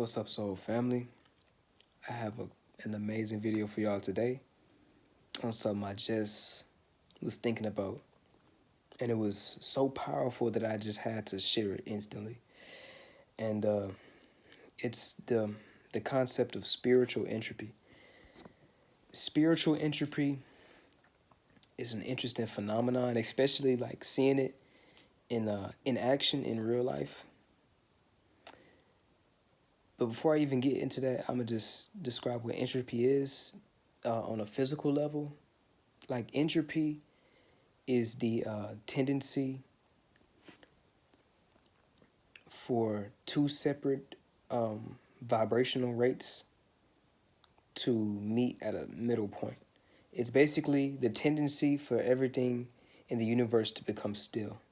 What's up, soul family? I have an amazing video for y'all today on something I just was thinking about, and it was so powerful that I just had to share it instantly. And it's the concept of spiritual entropy. Spiritual entropy is an interesting phenomenon, especially like seeing it in action in real life. But before I even get into that, I'm gonna just describe what entropy is on a physical level. Like entropy is the tendency for two separate vibrational rates to meet at a middle point. It's basically the tendency for everything in the universe to become still.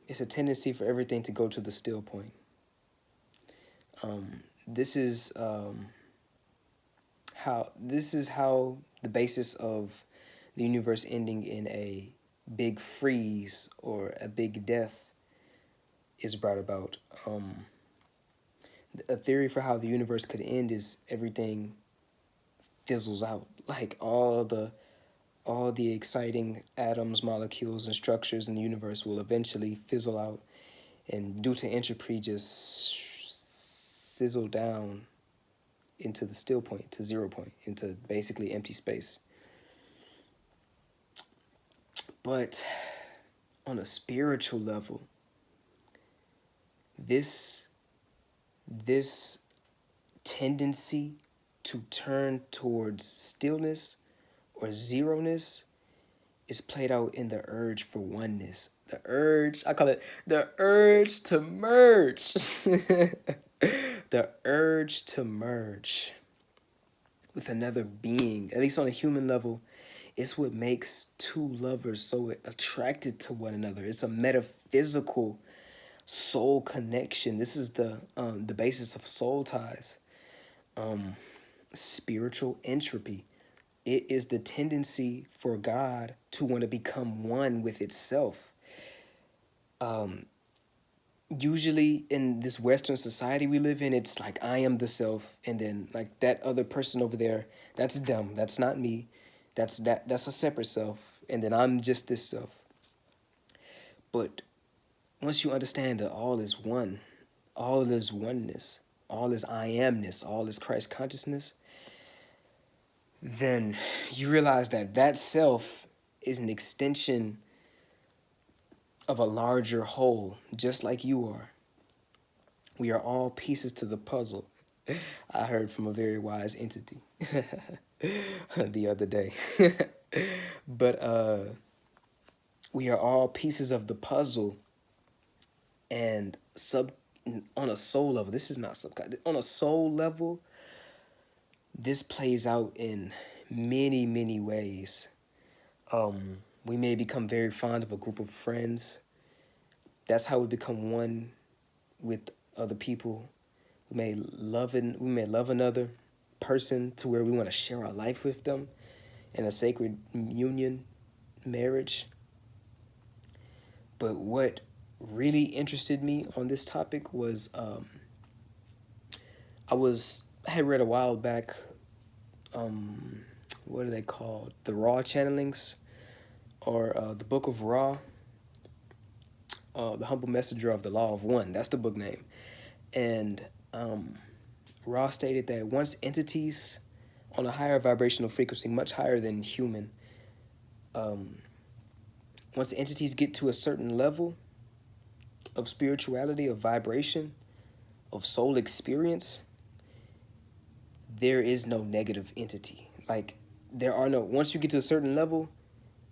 It's a tendency for everything to go to the still point. This is how the basis of the universe ending in a big freeze or a big death is brought about. A theory for how the universe could end is everything fizzles out, like all the exciting atoms, molecules, and structures in the universe will eventually fizzle out, and due to entropy, just sizzle down into the still point, to 0 point, into basically empty space. But on a spiritual level, this tendency to turn towards stillness or zeroness is played out in the urge for oneness. The urge, I call it the urge to merge. The urge to merge with another being, at least on a human level, it's what makes two lovers so attracted to one another. It's a metaphysical soul connection. This is the basis of soul ties. Spiritual entropy. It is the tendency for God to want to become one with itself. Usually in this Western society we live in, it's like I am the self, and then like that other person over there, that's them. That's not me. That's a separate self, and then I'm just this self. But once you understand that all is one, all is oneness, all is I amness, all is Christ consciousness, then you realize that that self is an extension of a larger whole, just like you are. We are all pieces to the puzzle. I heard from a very wise entity the other day. But we are all pieces of the puzzle, and on a soul level, this is not on a soul level, this plays out in many ways. We may become very fond of a group of friends. That's how we become one with other people. We may love another person to where we want to share our life with them in a sacred union, marriage. But what really interested me on this topic was I had read a while back, what are they called? The Raw channelings, or the Book of Raw, The Humble Messenger of the Law of One. That's the book name. And Ra stated that once entities on a higher vibrational frequency, much higher than human, once entities get to a certain level of spirituality, of vibration, of soul experience, there is no negative entity. Like, once you get to a certain level,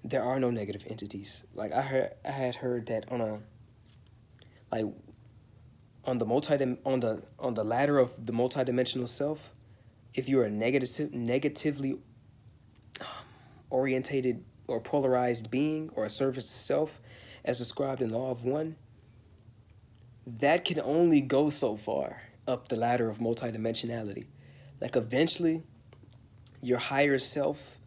there are no negative entities. Like, I had heard that on the ladder of the multidimensional self, if you're a negatively orientated or polarized being, or a surface self as described in Law of One, that can only go so far up the ladder of multidimensionality. Like, eventually your higher self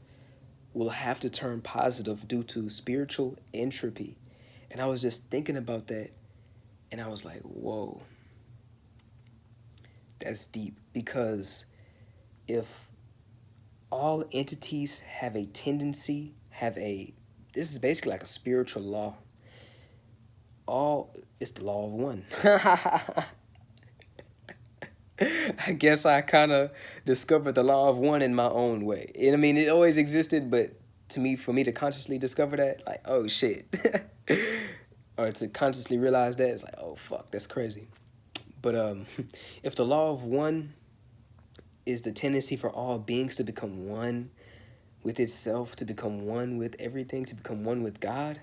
will have to turn positive due to spiritual entropy. And I was just thinking about that, and I was like, whoa. That's deep, because if all entities have a tendency, this is basically like a spiritual law. It's the law of one. I guess I kind of discovered the law of one in my own way. And I mean, it always existed, but for me to consciously discover that, like, oh shit. Or to consciously realize that, it's like, oh fuck, that's crazy. But if the law of one is the tendency for all beings to become one with itself, to become one with everything, to become one with God,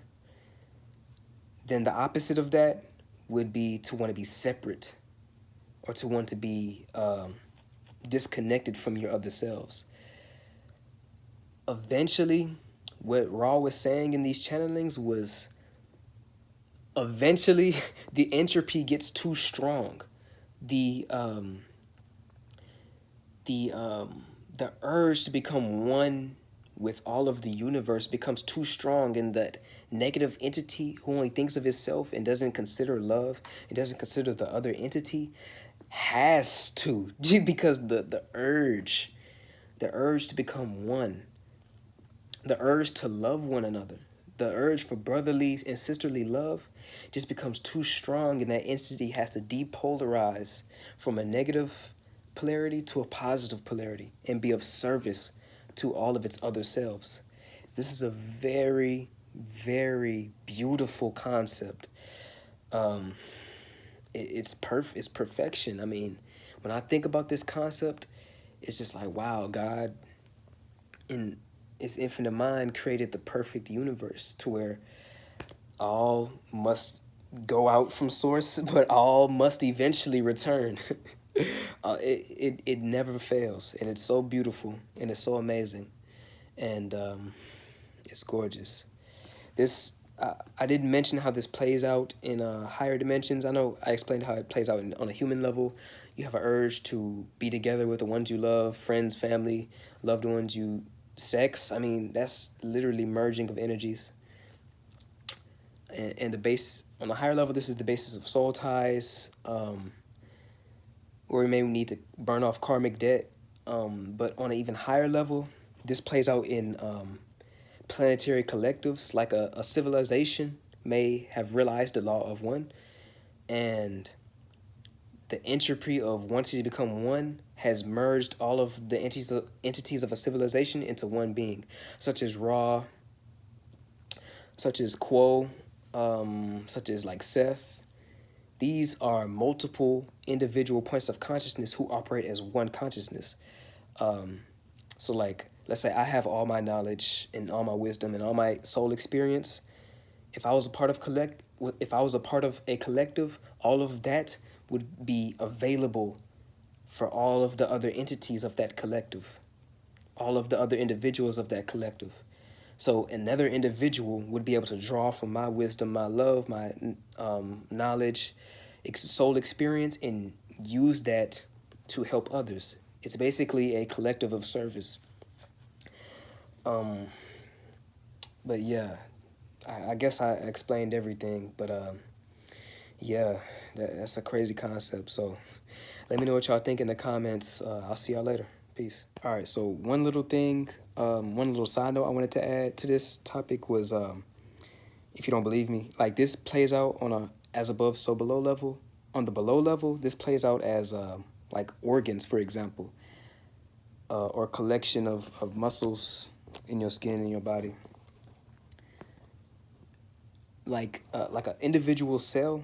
then the opposite of that would be to want to be separate, or to want to be disconnected from your other selves. Eventually, what Ra was saying in these channelings was, eventually the entropy gets too strong. The urge to become one with all of the universe becomes too strong, and that negative entity who only thinks of itself and doesn't consider love and doesn't consider the other entity has to, because the urge to become one, the urge to love one another, the urge for brotherly and sisterly love just becomes too strong, and that entity has to depolarize from a negative polarity to a positive polarity and be of service to all of its other selves. This is a very, very beautiful concept. It's perfection. I mean, when I think about this concept, it's just like, wow, God in His infinite mind created the perfect universe to where all must go out from source, but all must eventually return. It never fails, and it's so beautiful, and it's so amazing, and it's gorgeous. This I didn't mention how this plays out in higher dimensions. I know I explained how it plays out on a human level. You have an urge to be together with the ones you love, friends, family, loved ones, sex. I mean, that's literally merging of energies. And the base, on a higher level, this is the basis of soul ties, where we may need to burn off karmic debt. But on an even higher level, this plays out in planetary collectives, like a civilization may have realized the law of one, and the entropy of wanting to become one has merged all of the entities of a civilization into one being, such as Ra, such as Quo, such as like Seth. These are multiple individual points of consciousness who operate as one consciousness. So like, let's say I have all my knowledge and all my wisdom and all my soul experience. If I was a part of a collective, all of that would be available for all of the other entities of that collective, all of the other individuals of that collective. So another individual would be able to draw from my wisdom, my love, my knowledge, soul experience, and use that to help others. It's basically a collective of service. But yeah, I guess I explained everything. But yeah, that's a crazy concept. So let me know what y'all think in the comments. I'll see y'all later. Peace. All right, so one little thing, one little side note I wanted to add to this topic was, if you don't believe me, like this plays out on a as above, so below level. On the below level, this plays out as like organs, for example, or collection of muscles in your skin and your body. Like an individual cell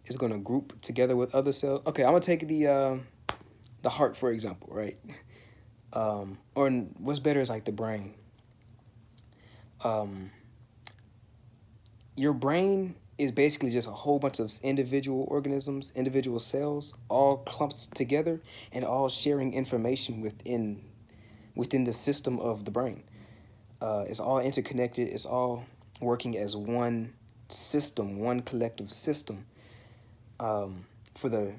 is gonna group together with other cells. Okay, I'm gonna take the heart, for example, right? Or what's better is like the brain. Your brain is basically just a whole bunch of individual organisms, individual cells, all clumped together and all sharing information within the system of the brain. It's all interconnected. It's all working as one system, one collective system, for the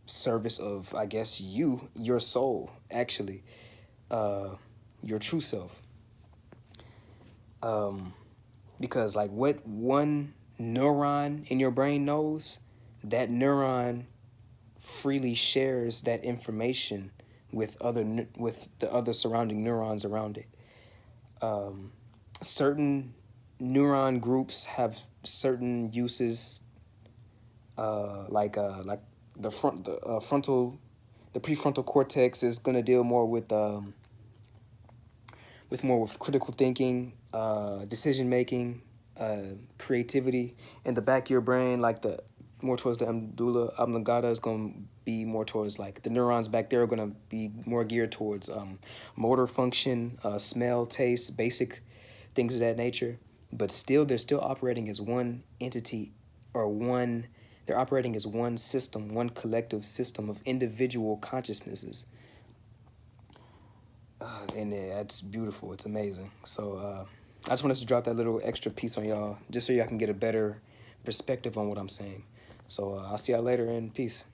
service of, I guess, your soul, actually, your true self. Because like what one neuron in your brain knows, that neuron freely shares that information with with the other surrounding neurons around it. Certain neuron groups have certain uses, like the frontal, the prefrontal cortex is going to deal more with critical thinking, decision making, creativity. In the back of your brain, like the more towards the amygdala oblongata, is going to be more towards, like, the neurons back there are going to be more geared towards motor function, smell, taste, basic things of that nature. But still, they're still operating as one entity, or one. They're operating as one system, one collective system of individual consciousnesses. And that's beautiful. It's amazing. So I just wanted to drop that little extra piece on y'all, just so y'all can get a better perspective on what I'm saying. So I'll see y'all later, and peace.